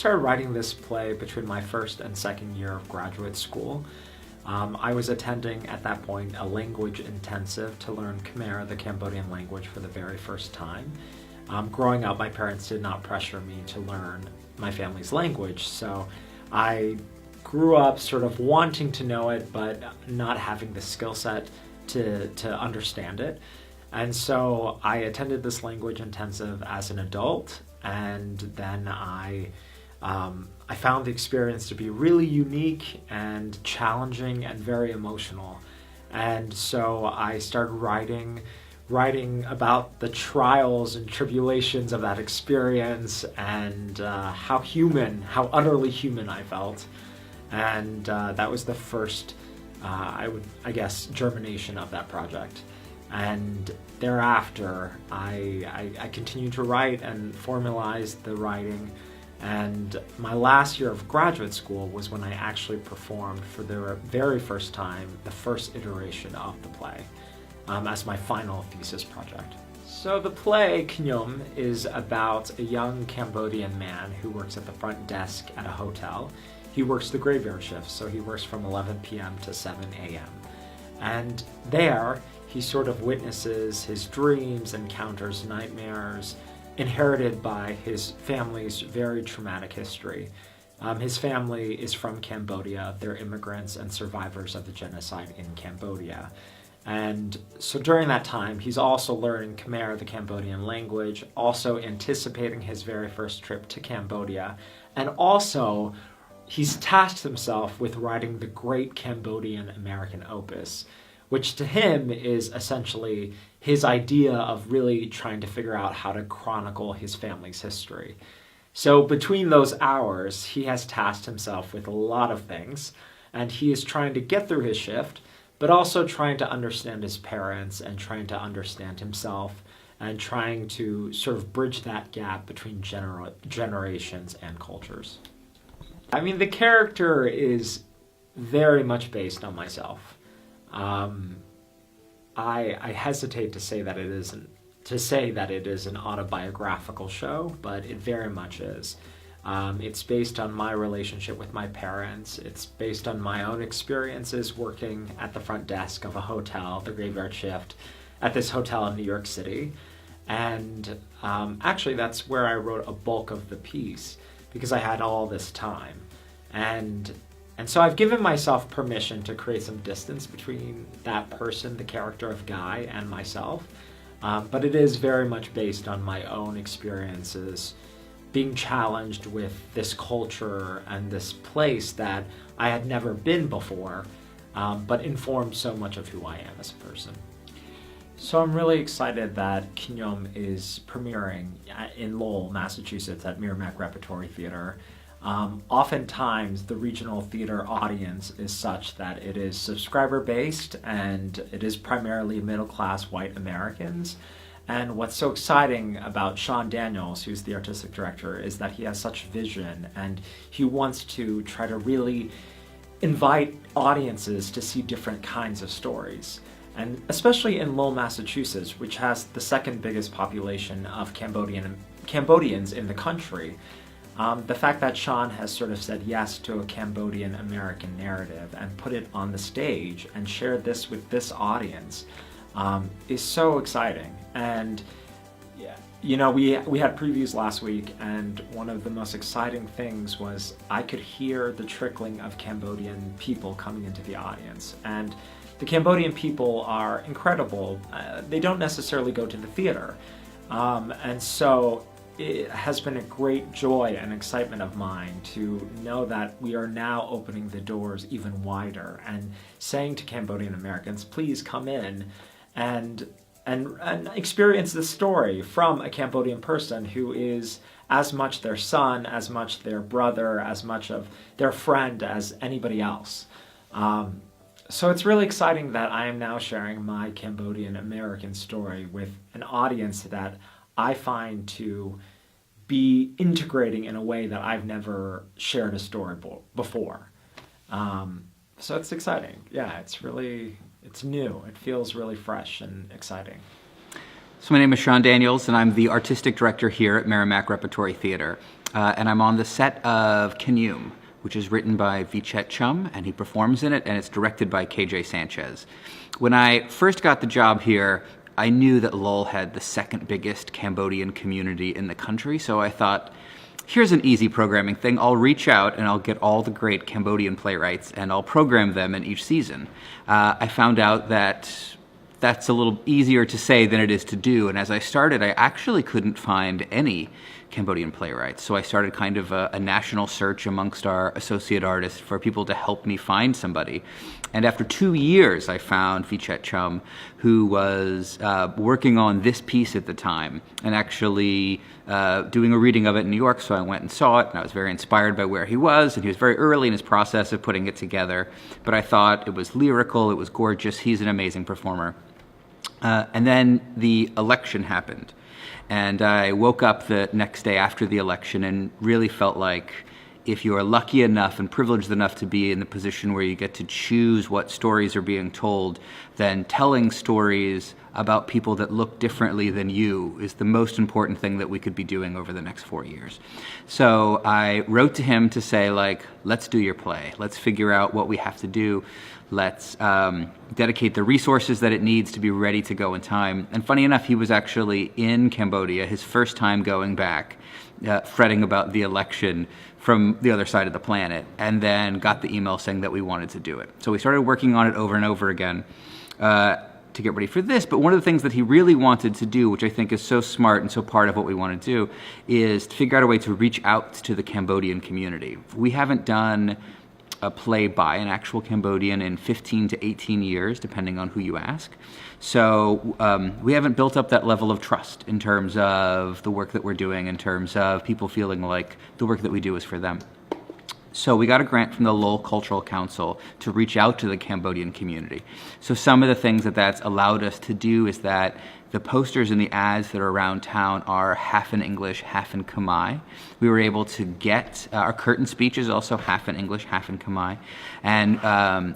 started writing this play between my first and second year of graduate school. I was attending at that point a language intensive to learn Khmer, the Cambodian language, for the very first time. Growing up, my parents did not pressure me to learn my family's language, so I grew up sort of wanting to know it, but not having the skill set to understand it. And so I attended this language intensive as an adult, and then I found the experience to be really unique and challenging and very emotional. And so I started writing about the trials and tribulations of that experience and how utterly human I felt. And that was the first, I guess, germination of that project. And thereafter, I continued to write and formalize the writing. And my last year of graduate school was when I actually performed for the very first time the first iteration of the play as my final thesis project. So the play, Knyum, is about a young Cambodian man who works at the front desk at a hotel. He works the graveyard shift, so he works from 11 p.m. to 7 a.m. And there, he sort of witnesses his dreams, encounters nightmares, inherited by his family's very traumatic history. His family is from Cambodia. They're immigrants and survivors of the genocide in Cambodia. And so during that time, he's also learning Khmer, the Cambodian language, also anticipating his very first trip to Cambodia, and also he's tasked himself with writing the great Cambodian American opus, which to him is essentially his idea of really trying to figure out how to chronicle his family's history. So between those hours, he has tasked himself with a lot of things, and he is trying to get through his shift, but also trying to understand his parents and trying to understand himself and trying to sort of bridge that gap between generations and cultures. I mean, the character is very much based on myself. I hesitate to say that it is an autobiographical show, but it very much is. It's based on my relationship with my parents. It's based on my own experiences working at the front desk of a hotel, the graveyard shift, at this hotel in New York City. And actually, that's where I wrote a bulk of the piece, because I had all this time. And so I've given myself permission to create some distance between that person, the character of Guy, and myself. But it is very much based on my own experiences, being challenged with this culture and this place that I had never been before, but informed so much of who I am as a person. So I'm really excited that Knyum is premiering in Lowell, Massachusetts at Merrimack Repertory Theatre. Oftentimes, the regional theater audience is such that it is subscriber-based and it is primarily middle-class white Americans. And what's so exciting about Sean Daniels, who's the artistic director, is that he has such vision and he wants to try to really invite audiences to see different kinds of stories. And especially in Lowell, Massachusetts, which has the second biggest population of Cambodians in the country, the fact that Sean has sort of said yes to a Cambodian American narrative and put it on the stage and shared this with this audience is so exciting. And you know, we had previews last week, and one of the most exciting things was I could hear the trickling of Cambodian people coming into the audience. And the Cambodian people are incredible. They don't necessarily go to the theater. And so it has been a great joy and excitement of mine to know that we are now opening the doors even wider and saying to Cambodian Americans, please come in and experience the story from a Cambodian person who is as much their son, as much their brother, as much of their friend as anybody else. So it's really exciting that I am now sharing my Cambodian American story with an audience that I find to be integrating in a way that I've never shared a story before. So it's exciting. Yeah, it's new. It feels really fresh and exciting. So my name is Sean Daniels, and I'm the artistic director here at Merrimack Repertory Theatre. And I'm on the set of Knyum, which is written by Vichet Chum, and he performs in it, and it's directed by KJ Sanchez. When I first got the job here, I knew that Lowell had the second biggest Cambodian community in the country, so I thought, here's an easy programming thing. I'll reach out and I'll get all the great Cambodian playwrights and I'll program them in each season. I found out that that's a little easier to say than it is to do, and as I started, I actually couldn't find any Cambodian playwrights. So I started kind of a national search amongst our associate artists for people to help me find somebody. And after 2 years, I found Vichet Chum, who was working on this piece at the time and actually doing a reading of it in New York. So I went and saw it, and I was very inspired by where he was, and he was very early in his process of putting it together. But I thought it was lyrical, it was gorgeous, he's an amazing performer. And then the election happened. And I woke up the next day after the election and really felt like if you are lucky enough and privileged enough to be in the position where you get to choose what stories are being told, then telling stories about people that look differently than you is the most important thing that we could be doing over the next 4 years. So I wrote to him to say, like, let's do your play. Let's figure out what we have to do. Let's dedicate the resources that it needs to be ready to go in time. And funny enough, he was actually in Cambodia, his first time going back, fretting about the election from the other side of the planet, and then got the email saying that we wanted to do it. So we started working on it over and over again to get ready for this. But one of the things that he really wanted to do, which I think is so smart and so part of what we want to do, is to figure out a way to reach out to the Cambodian community. We haven't done a play by an actual Cambodian in 15 to 18 years, depending on who you ask. So we haven't built up that level of trust in terms of the work that we're doing, in terms of people feeling like the work that we do is for them. So we got a grant from the Lowell Cultural Council to reach out to the Cambodian community. So some of the things that that's allowed us to do is that the posters and the ads that are around town are half in English, half in Khmer. We were able to get, our curtain speech is also half in English, half in Khmer. And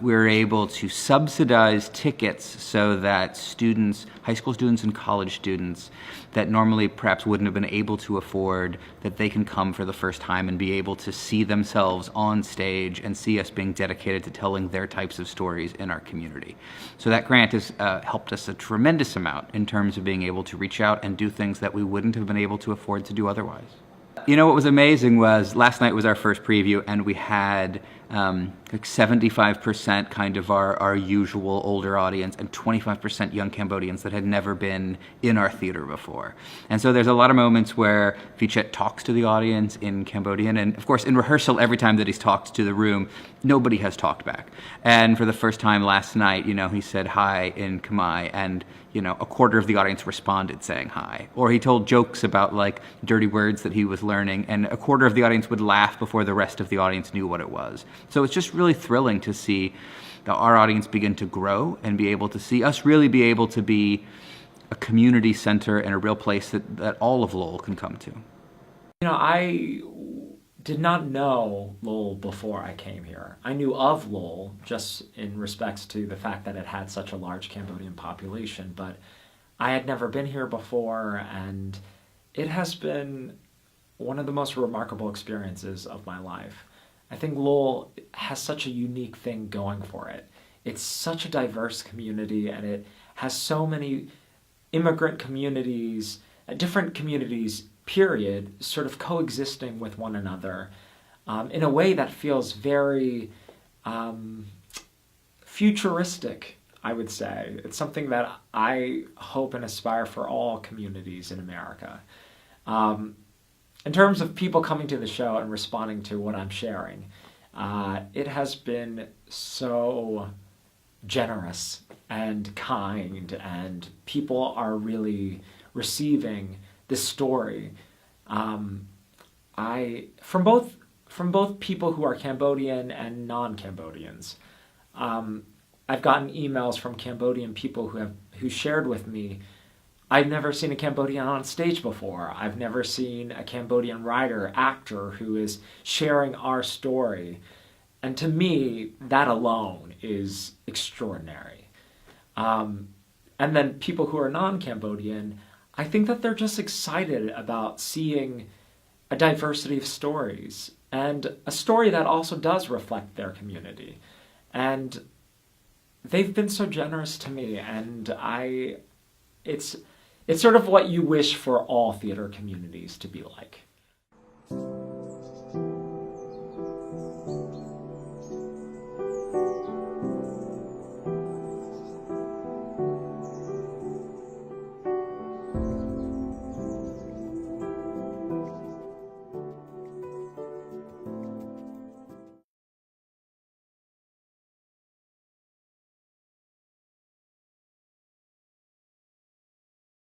we were able to subsidize tickets so that students, high school students and college students that normally perhaps wouldn't have been able to afford, that they can come for the first time and be able to see themselves on stage and see us being dedicated to telling their types of stories in our community. So that grant has helped us a tremendous amount in terms of being able to reach out and do things that we wouldn't have been able to afford to do otherwise. You know, what was amazing was last night was our first preview, and we had like 75% kind of our usual older audience and 25% young Cambodians that had never been in our theater before. And so there's a lot of moments where Vichet talks to the audience in Cambodian, and of course in rehearsal, every time that he's talked to the room, nobody has talked back. And for the first time last night, you know, he said hi in Khmer, and you know, a quarter of the audience responded saying hi. Or he told jokes about like dirty words that he was learning, and a quarter of the audience would laugh before the rest of the audience knew what it was. So it's just really thrilling to see our audience begin to grow and be able to see us really be able to be a community center and a real place that all of Lowell can come to. You know, I did not know Lowell before I came here. I knew of Lowell just in respects to the fact that it had such a large Cambodian population, but I had never been here before, and it has been one of the most remarkable experiences of my life. I think Lowell has such a unique thing going for it. It's such a diverse community, and it has so many immigrant communities, different communities, period, sort of coexisting with one another in a way that feels very futuristic, I would say. It's something that I hope and aspire for all communities in America. In terms of people coming to the show and responding to what I'm sharing, it has been so generous and kind, and people are really receiving this story. From both people who are Cambodian and non-Cambodians. I've gotten emails from Cambodian people who shared with me, I've never seen a Cambodian on stage before. I've never seen a Cambodian writer, actor who is sharing our story. And to me, that alone is extraordinary. And then people who are non-Cambodian, I think that they're just excited about seeing a diversity of stories, and a story that also does reflect their community. And they've been so generous to me, and it's sort of what you wish for all theater communities to be like.